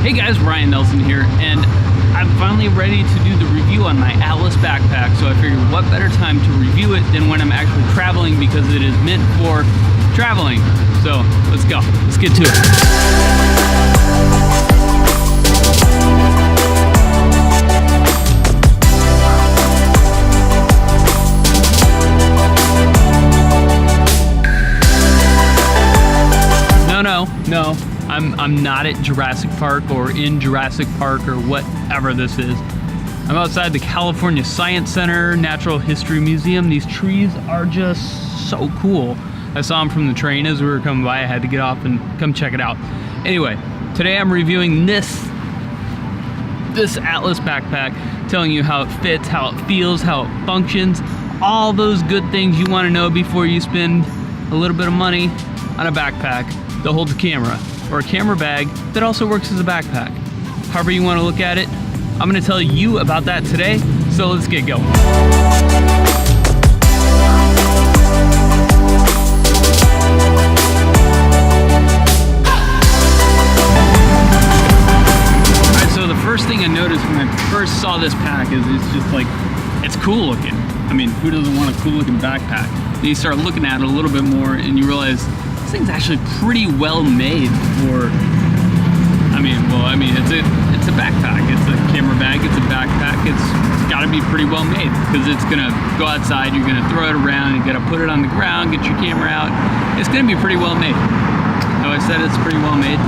Hey guys, Ryan Nelson here, and I'm finally ready to do the review on my Atlas backpack, so I figured what better time to review it than when I'm actually traveling, because it is meant for traveling. So let's go, let's get to it. No, I'm not at Jurassic Park or in Jurassic Park or whatever this is. I'm outside the California Science Center Natural History Museum. These trees are just so cool. I saw them from the train as we were coming by. I had to get off and come check it out. Anyway, today I'm reviewing this Atlas backpack, telling you how it fits, how it feels, how it functions, all those good things you want to know before you spend a little bit of money on a backpack that holds a camera, or a camera bag that also works as a backpack. However you want to look at it, I'm going to tell you about that today, so let's get going. Alright, so the first thing I noticed when I first saw this pack is it's just like, it's cool looking. I mean, who doesn't want a cool looking backpack? Then you start looking at it a little bit more and you realize this thing's actually pretty well made for, it's a backpack. It's a camera bag, it's a backpack. It's gotta be pretty well made because it's gonna go outside, you're gonna throw it around, you gotta put it on the ground, get your camera out. It's gonna be pretty well made. So I said it's pretty well made.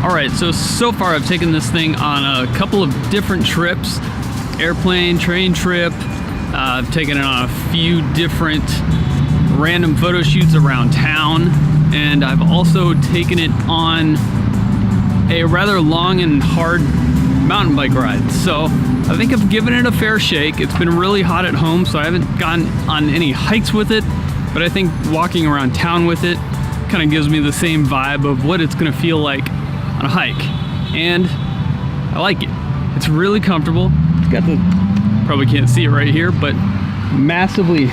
All right, so far I've taken this thing on a couple of different trips, airplane, train trip. I've taken it on a few different random photo shoots around town, and I've also taken it on a rather long and hard mountain bike ride. So I think I've given it a fair shake. It's been really hot at home, so I haven't gone on any hikes with it, but I think walking around town with it kind of gives me the same vibe of what it's gonna feel like on a hike, and I like it. It's really comfortable. It's got the, probably can't see it right here, but massively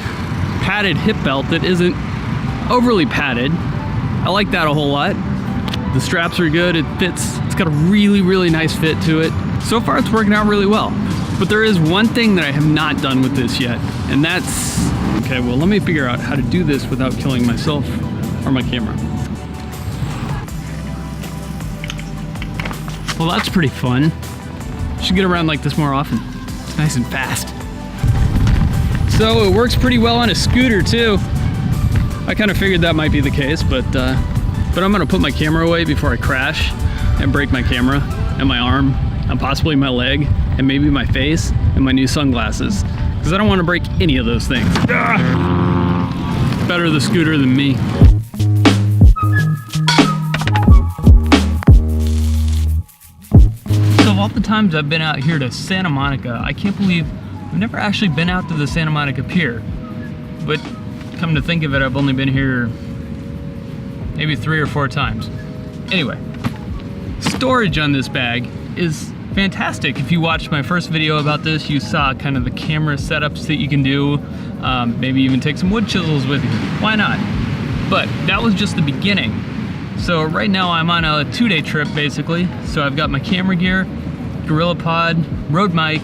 padded hip belt that isn't overly padded. I like that a whole lot. The straps are good, it fits, it's got a really nice fit to it. So far it's working out really well. But there is one thing that I have not done with this yet, and that's, okay, well let me figure out how to do this without killing myself or my camera. Well, that's pretty fun. Should get around like this more often. It's nice and fast. So it works pretty well on a scooter too. I kind of figured that might be the case, but I'm gonna put my camera away before I crash and break my camera and my arm and possibly my leg and maybe my face and my new sunglasses, because I don't want to break any of those things. Better the scooter than me. So of all the times I've been out here to Santa Monica, I can't believe I've never actually been out to the Santa Monica Pier, but come to think of it, I've only been here maybe 3 or 4 times. Anyway, storage on this bag is fantastic. If you watched my first video about this, you saw kind of the camera setups that you can do, maybe even take some wood chisels with you. Why not? But that was just the beginning. So right now I'm on a 2-day trip basically. So I've got my camera gear, GorillaPod, Rode mic,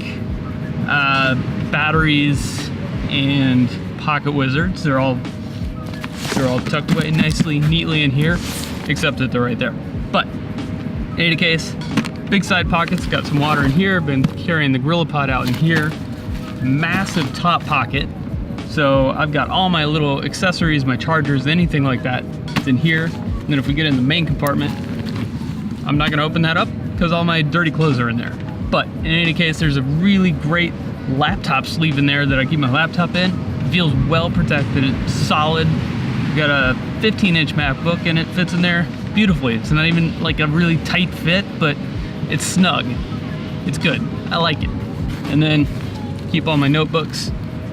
batteries, and pocket wizards. They're all tucked away nicely, neatly in here, except that they're right there. But in any case, big side pockets, got some water in here, been carrying the GorillaPod out in here, massive top pocket. So I've got all my little accessories, my chargers, anything like that, it's in here. And then if we get in the main compartment, I'm not gonna open that up because all my dirty clothes are in there. But in any case, there's a really great laptop sleeve in there that I keep my laptop in. It feels well protected, it's solid. I've got a 15-inch MacBook and it fits in there beautifully. It's not even like a really tight fit, but it's snug. It's good, I like it. And then keep all my notebooks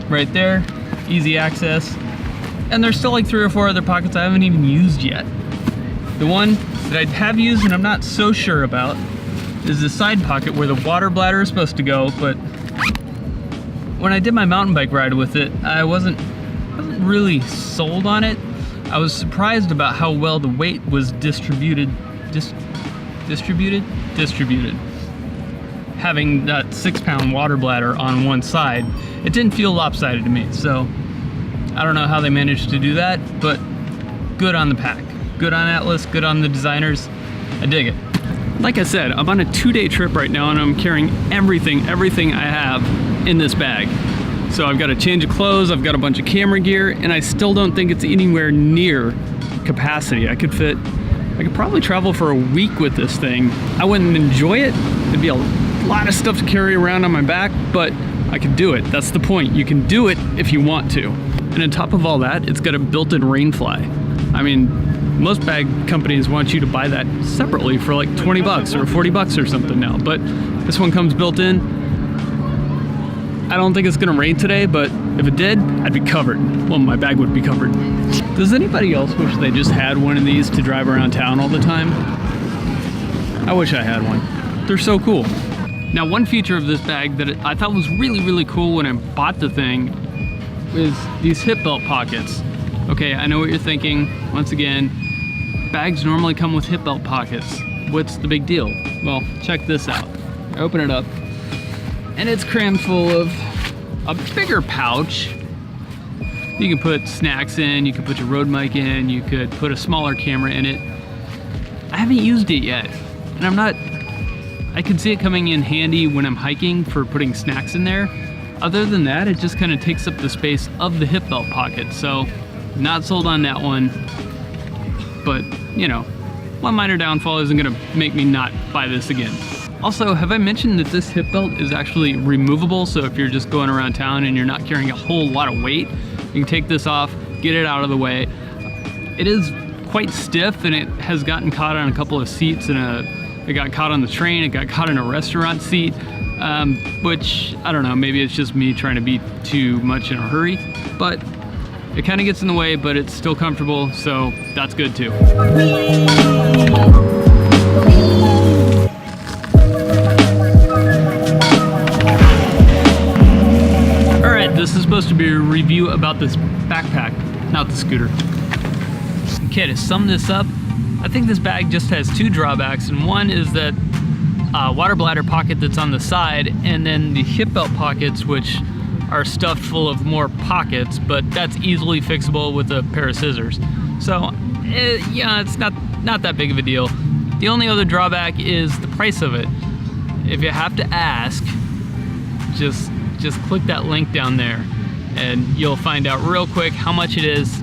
right there, easy access. And there's still like 3 or 4 other pockets I haven't even used yet. The one that I have used and I'm not so sure about is the side pocket where the water bladder is supposed to go, but when I did my mountain bike ride with it, I wasn't really sold on it. I was surprised about how well the weight was distributed. distributed. Having that 6-pound water bladder on one side, it didn't feel lopsided to me. So I don't know how they managed to do that, but good on the pack. Good on Atlas, good on the designers. I dig it. Like I said, I'm on a 2-day trip right now and I'm carrying everything I have in this bag. So I've got a change of clothes, I've got a bunch of camera gear, and I still don't think it's anywhere near capacity. I could probably travel for a week with this thing. I wouldn't enjoy it. It'd be a lot of stuff to carry around on my back, but I could do it. That's the point. You can do it if you want to. And on top of all that, it's got a built-in rain fly. I mean, most bag companies want you to buy that separately for like 20 bucks or 40 bucks or something now, but this one comes built in. I don't think it's gonna rain today, but if it did, I'd be covered. Well, my bag would be covered. Does anybody else wish they just had one of these to drive around town all the time? I wish I had one. They're so cool. Now, one feature of this bag that I thought was really cool when I bought the thing is these hip belt pockets. Okay, I know what you're thinking. Once again, bags normally come with hip belt pockets. What's the big deal? Well, check this out. I open it up, and it's crammed full of a bigger pouch. You can put snacks in, you can put your road mic in, you could put a smaller camera in it. I haven't used it yet, and I can see it coming in handy when I'm hiking for putting snacks in there. Other than that, it just kind of takes up the space of the hip belt pocket, so not sold on that one. But, you know, one minor downfall isn't gonna make me not buy this again. Also, have I mentioned that this hip belt is actually removable? So if you're just going around town and you're not carrying a whole lot of weight, you can take this off, get it out of the way. It is quite stiff and it has gotten caught on a couple of seats it got caught on the train, it got caught in a restaurant seat, which, I don't know, maybe it's just me trying to be too much in a hurry, but it kind of gets in the way, but it's still comfortable, so that's good too. Alright, this is supposed to be a review about this backpack, not the scooter. Okay, to sum this up, I think this bag just has 2 drawbacks, and one is that water bladder pocket that's on the side, and then the hip belt pockets, which are stuffed full of more pockets, but that's easily fixable with a pair of scissors. So, yeah, it's not that big of a deal. The only other drawback is the price of it. If you have to ask, just click that link down there, and you'll find out real quick how much it is.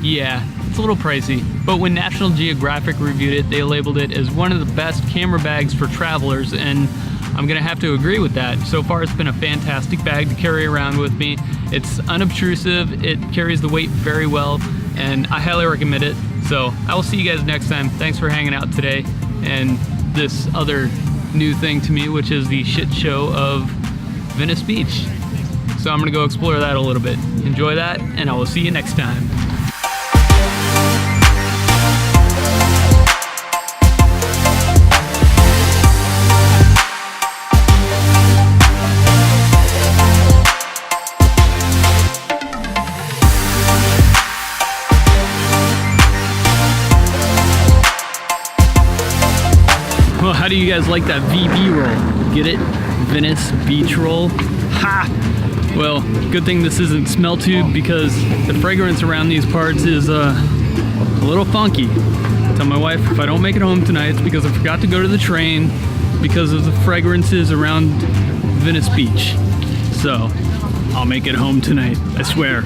Yeah. It's a little pricey, but when National Geographic reviewed it, they labeled it as one of the best camera bags for travelers, and I'm gonna have to agree with that. So far, it's been a fantastic bag to carry around with me. It's unobtrusive, it carries the weight very well, and I highly recommend it. So I will see you guys next time. Thanks for hanging out today, and this other new thing to me, which is the shit show of Venice Beach. So I'm gonna go explore that a little bit. Enjoy that, and I will see you next time. Well, how do you guys like that VB roll? Get it? Venice Beach roll? Ha! Well, good thing this isn't smell tube, because the fragrance around these parts is a little funky. I tell my wife if I don't make it home tonight, it's because I forgot to go to the train because of the fragrances around Venice Beach. So, I'll make it home tonight, I swear.